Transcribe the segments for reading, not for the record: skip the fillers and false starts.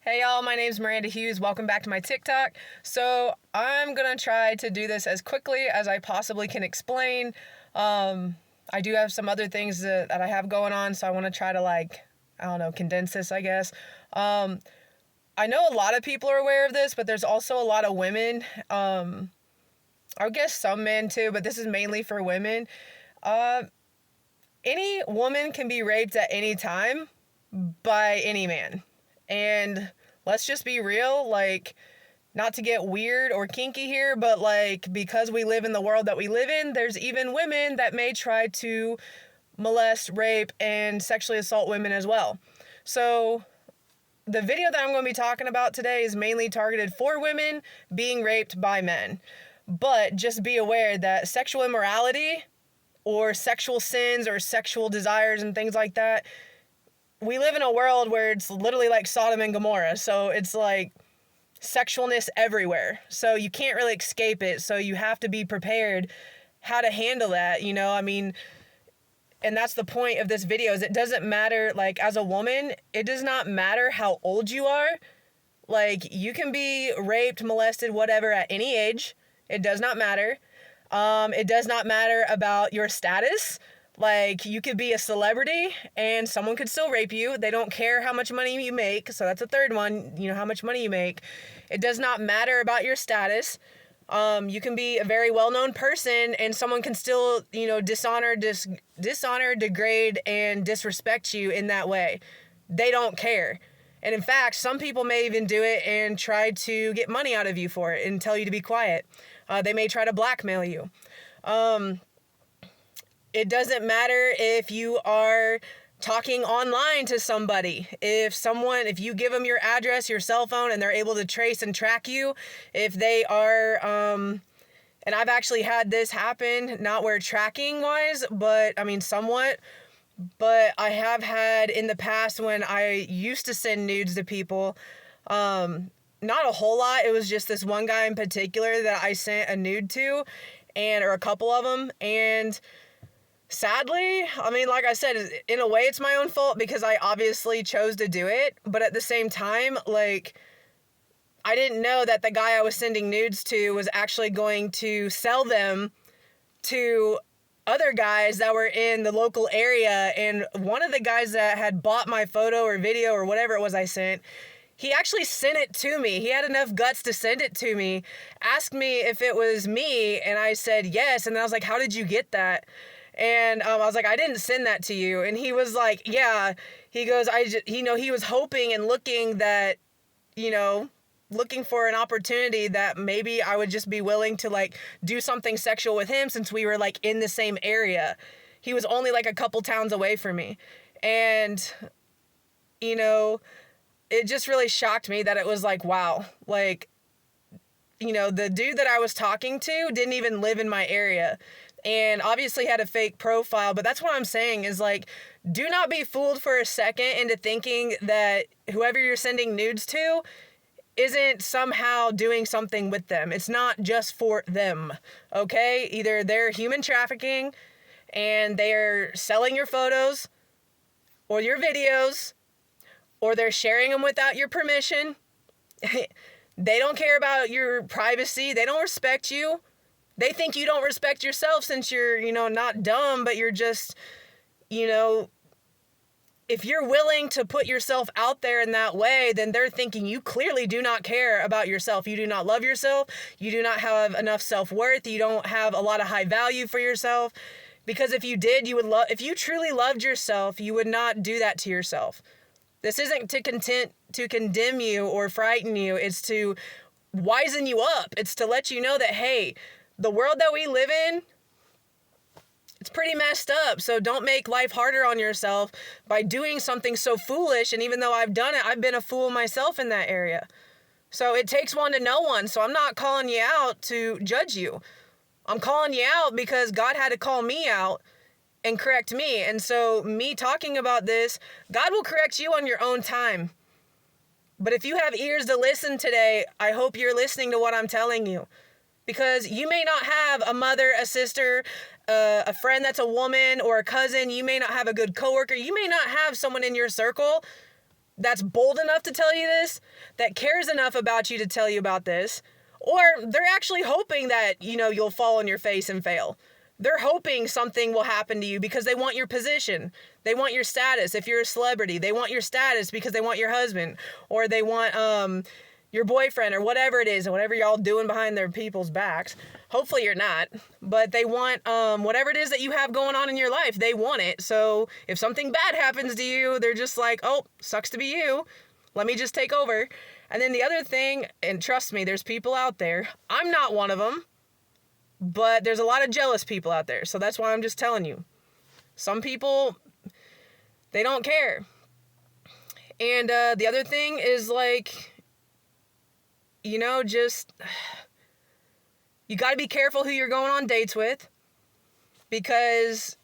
Hey y'all, my name's Miranda Hughes. Welcome back to my TikTok. So I'm gonna try to do this as quickly as I possibly can explain. I do have some other things that I have going on, so I want to try to condense this, I guess. I know a lot of people are aware of this, but there's also a lot of women. I guess some men too, but this is mainly for women. Any woman can be raped at any time by any man. And let's just be real, not to get weird or kinky here, but because we live in the world that we live in, there's even women that may try to molest, rape, and sexually assault women as well. So the video that I'm going to be talking about today is mainly targeted for women being raped by men. But just be aware that sexual immorality or sexual sins or sexual desires and things like that, we live in a world where it's literally like Sodom and Gomorrah. So it's like sexualness everywhere. So you can't really escape it. So you have to be prepared how to handle that, and that's the point of this video is it doesn't matter, as a woman, it does not matter how old you are. You can be raped, molested, whatever at any age. It does not matter. It does not matter about your status. You could be a celebrity and someone could still rape you. They don't care how much money you make. So that's a third one, how much money you make. It does not matter about your status. You can be a very well-known person and someone can still, dishonor, degrade, and disrespect you in that way. They don't care. And in fact, some people may even do it and try to get money out of you for it and tell you to be quiet. They may try to blackmail you. It doesn't matter if you are talking online to somebody. If you give them your address, your cell phone, and they're able to trace and track you, if they are, and I've actually had this happen, not where tracking wise, but somewhat, but I have had in the past when I used to send nudes to people, not a whole lot. It was just this one guy in particular that I sent a nude to, or a couple of them, and sadly, like I said, in a way it's my own fault because I obviously chose to do it, but at the same time, I didn't know that the guy I was sending nudes to was actually going to sell them to other guys that were in the local area, and one of the guys that had bought my photo or video or whatever it was I sent, he actually sent it to me. He had enough guts to send it to me, asked me if it was me, and I said yes, and then I was like, how did you get that? And I was like, I didn't send that to you. And he was like, yeah. He goes, he was hoping and looking that, looking for an opportunity that maybe I would just be willing to do something sexual with him since we were in the same area. He was only a couple towns away from me. And, it just really shocked me that it was wow, the dude that I was talking to didn't even live in my area. And obviously had a fake profile, but that's what I'm saying is do not be fooled for a second into thinking that whoever you're sending nudes to isn't somehow doing something with them. It's not just for them, okay? Either they're human trafficking and they're selling your photos or your videos, or they're sharing them without your permission. They don't care about your privacy. They don't respect you. They think you don't respect yourself since you're, not dumb, but you're just, if you're willing to put yourself out there in that way, then they're thinking you clearly do not care about yourself. You do not love yourself. You do not have enough self-worth. You don't have a lot of high value for yourself. Because if you did, if you truly loved yourself, you would not do that to yourself. This isn't to condemn you or frighten you. It's to wisen you up. It's to let you know that, hey, the world that we live in, it's pretty messed up. So don't make life harder on yourself by doing something so foolish. And even though I've done it, I've been a fool myself in that area. So it takes one to know one. So I'm not calling you out to judge you. I'm calling you out because God had to call me out and correct me. And so me talking about this, God will correct you on your own time. But if you have ears to listen today, I hope you're listening to what I'm telling you. Because you may not have a mother, a sister, a friend that's a woman, or a cousin. You may not have a good coworker. You may not have someone in your circle that's bold enough to tell you this, that cares enough about you to tell you about this, or they're actually hoping that, you'll fall on your face and fail. They're hoping something will happen to you because they want your position. They want your status. If you're a celebrity, they want your status because they want your husband, or they want your boyfriend, or whatever it is, whatever y'all doing behind their people's backs. Hopefully you're not, but they want whatever it is that you have going on in your life. They want it. So if something bad happens to you, they're just like, oh, sucks to be you. Let me just take over. And then the other thing, and trust me, there's people out there. I'm not one of them. But there's a lot of jealous people out there. So that's why I'm just telling you. Some people, they don't care. And the other thing is like, just, you got to be careful who you're going on dates with. Because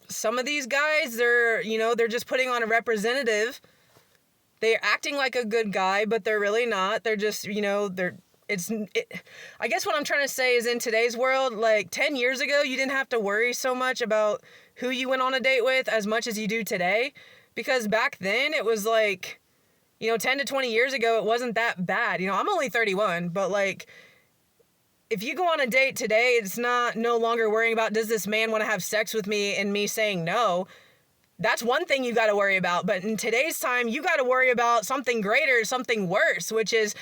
some of these guys, they're just putting on a representative. They're acting like a good guy, but they're really not. They're just, I guess what I'm trying to say is, in today's world, like 10 years ago, you didn't have to worry so much about who you went on a date with as much as you do today. Because back then it was like, 10 to 20 years ago, it wasn't that bad. I'm only 31, but like, if you go on a date today, it's no longer worrying about, does this man want to have sex with me, and me saying no. That's one thing you got to worry about. But in today's time, you got to worry about something greater, something worse, which is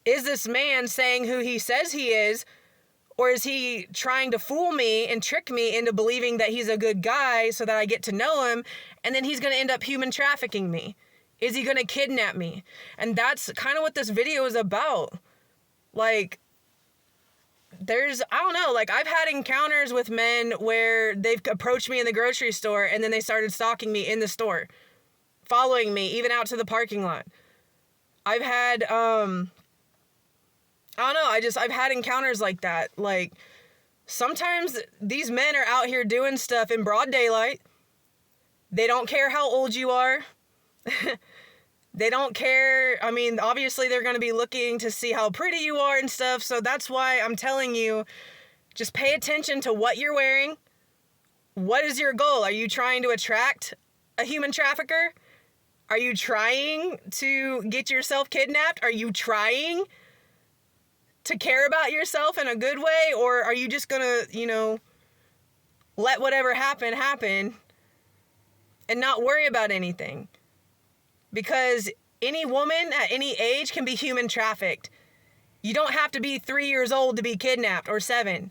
this man saying who he says he is, or is he trying to fool me and trick me into believing that he's a good guy so that I get to know him, and then he's going to end up human trafficking me? Is he going to kidnap me? And that's kind of what this video is about. Like, I don't know, like, I've had encounters with men where they've approached me in the grocery store, and then they started stalking me in the store, following me even out to the parking lot. I've had, I don't know, I've had encounters like that. Like, sometimes these men are out here doing stuff in broad daylight. They don't care how old you are. They don't care. I mean, obviously they're going to be looking to see how pretty you are and stuff. So that's why I'm telling you, just pay attention to what you're wearing. What is your goal? Are you trying to attract a human trafficker? Are you trying to get yourself kidnapped? Are you trying to care about yourself in a good way? Or are you just gonna, let whatever happen and not worry about anything? Because any woman at any age can be human trafficked. You don't have to be 3 years old to be kidnapped, or 7.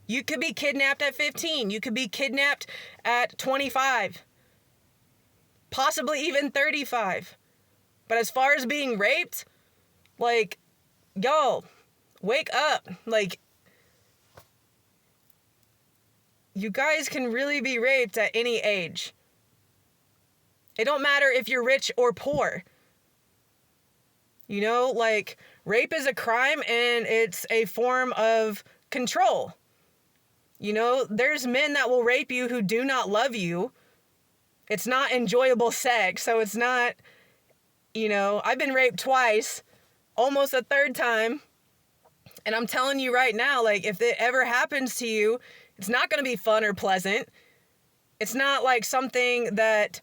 You could be kidnapped at 15. You could be kidnapped at 25. Possibly even 35. But as far as being raped, like, yo, wake up. Like, you guys can really be raped at any age. It don't matter if you're rich or poor. Like, rape is a crime, and it's a form of control. There's men that will rape you who do not love you. It's not enjoyable sex, so it's not, I've been raped twice, almost a third time. And I'm telling you right now, like, if it ever happens to you, it's not going to be fun or pleasant. It's not like something that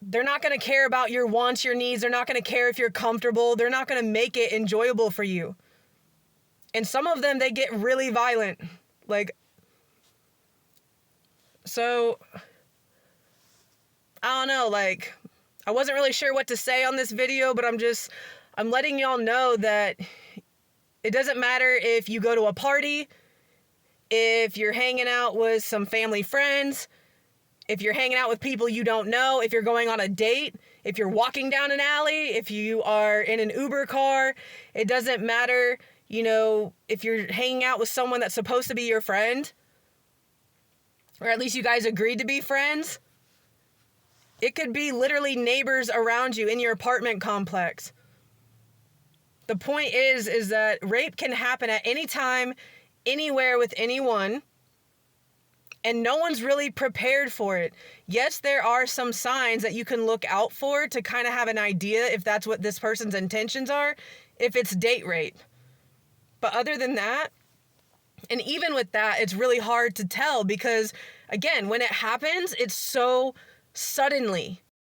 they're not going to care about your wants, your needs. They're not going to care if you're comfortable. They're not going to make it enjoyable for you. And some of them, they get really violent. Like, so, I don't know, like, I wasn't really sure what to say on this video, but I'm letting y'all know that it doesn't matter if you go to a party, if you're hanging out with some family friends, if you're hanging out with people you don't know, if you're going on a date, if you're walking down an alley, if you are in an Uber car, it doesn't matter, if you're hanging out with someone that's supposed to be your friend, or at least you guys agreed to be friends. It could be literally neighbors around you in your apartment complex. The point is that rape can happen at any time, anywhere, with anyone. And no one's really prepared for it. Yes, there are some signs that you can look out for to kind of have an idea if that's what this person's intentions are, if it's date rape. But other than that, and even with that, it's really hard to tell because, again, when it happens, it's so suddenly.